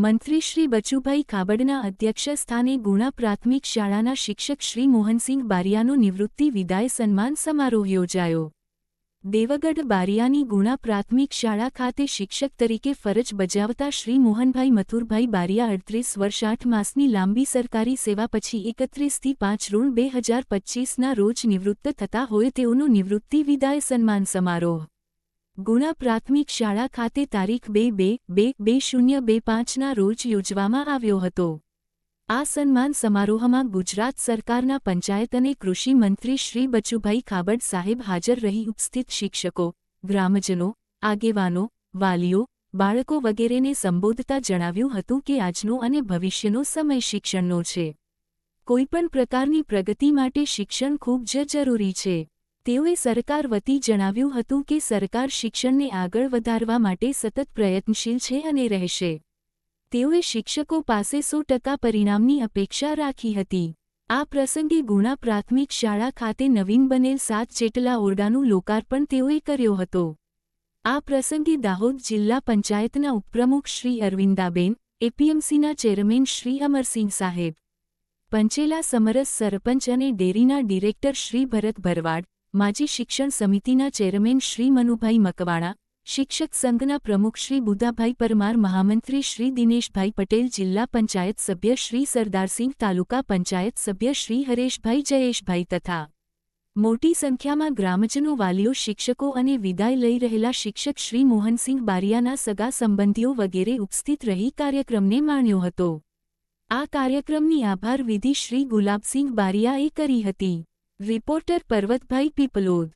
મંત્રી શ્રી બચુભાઈ ખાબડના અધ્યક્ષસ્થાને ગુણા પ્રાથમિક શાળાના શિક્ષક શ્રી મોહનસિંહ બારિયાનો નિવૃત્તિ વિદાય સન્માન સમારોહ યોજાયો। દેવગઢ બારિયાની ગુણા પ્રાથમિક શાળા ખાતે શિક્ષક તરીકે ફરજ બજાવતા શ્રી મોહનભાઈ મથુરભાઈ બારિયા 38 વર્ષ 8 માસની લાંબી સરકારી સેવા પછી 31/5/2025ના રોજ નિવૃત્ત થતા હોય તેઓનો નિવૃત્તિ વિદાય સન્માન સમારોહ ગુણા પ્રાથમિક શાળા ખાતે તારીખ 2/2/2025ના રોજ યોજવામાં આવ્યો હતો। આ સન્માન સમારોહમાં ગુજરાત સરકારના પંચાયત અને કૃષિ મંત્રી શ્રી બચુભાઈ ખાબડ સાહેબ હાજર રહી ઉપસ્થિત શિક્ષકો, ગ્રામજનો, આગેવાનો, વાલીઓ, બાળકો વગેરેને સંબોધતા જણાવ્યું હતું કે આજનો અને ભવિષ્યનો સમય શિક્ષણનો છે। કોઈપણ પ્રકારની પ્રગતિ માટે શિક્ષણ ખૂબ જ જરૂરી છે। તેઓએ સરકાર વતી જણાવ્યું હતું કે સરકાર શિક્ષણને આગળ વધારવા માટે સતત પ્રયત્નશીલ છે અને રહેશે। તેઓએ શિક્ષકો પાસે 100% પરિણામની અપેક્ષા રાખી હતી। આ પ્રસંગે ગુણા પ્રાથમિક શાળા ખાતે નવીન બનેલ 7 જેટલા ઓરડાનું લોકાર્પણ તેઓએ કર્યો હતો। આ પ્રસંગે દાહોદ જિલ્લા પંચાયતના ઉપપ્રમુખ શ્રી અરવિંદાબેન, એપીએમસીના ચેરમેન શ્રી અમરસિંહ સાહેબ, પંચેલા સમરસ સરપંચ અને ડેરીના ડિરેક્ટર શ્રી ભરત ભરવાડ, માજી શિક્ષણ સમિતિના ચેરમેન શ્રી મનુભાઈ મકવાણા, શિક્ષક સંઘના પ્રમુખ શ્રી બુધાભાઈ પરમાર, મહામંત્રી શ્રી દિનેશભાઈ પટેલ, જિલ્લા પંચાયત સભ્ય શ્રી સરદારસિંહ, તાલુકા પંચાયત સભ્ય શ્રી હરેશભાઈ જયેશભાઈ તથા મોટી સંખ્યામાં ગ્રામજનો, વાલીઓ, શિક્ષકો અને વિદાય લઈ રહેલા શિક્ષક શ્રી મોહનસિંહ બારિયાના સગા સંબંધીઓ વગેરે ઉપસ્થિત રહી કાર્યક્રમને માણ્યો હતો। આ કાર્યક્રમની આભાર વિધિ શ્રી ગુલાબસિંહ બારિયાએ કરી હતી। રિપોર્ટર પર્વતભાઈ પીપલોદ।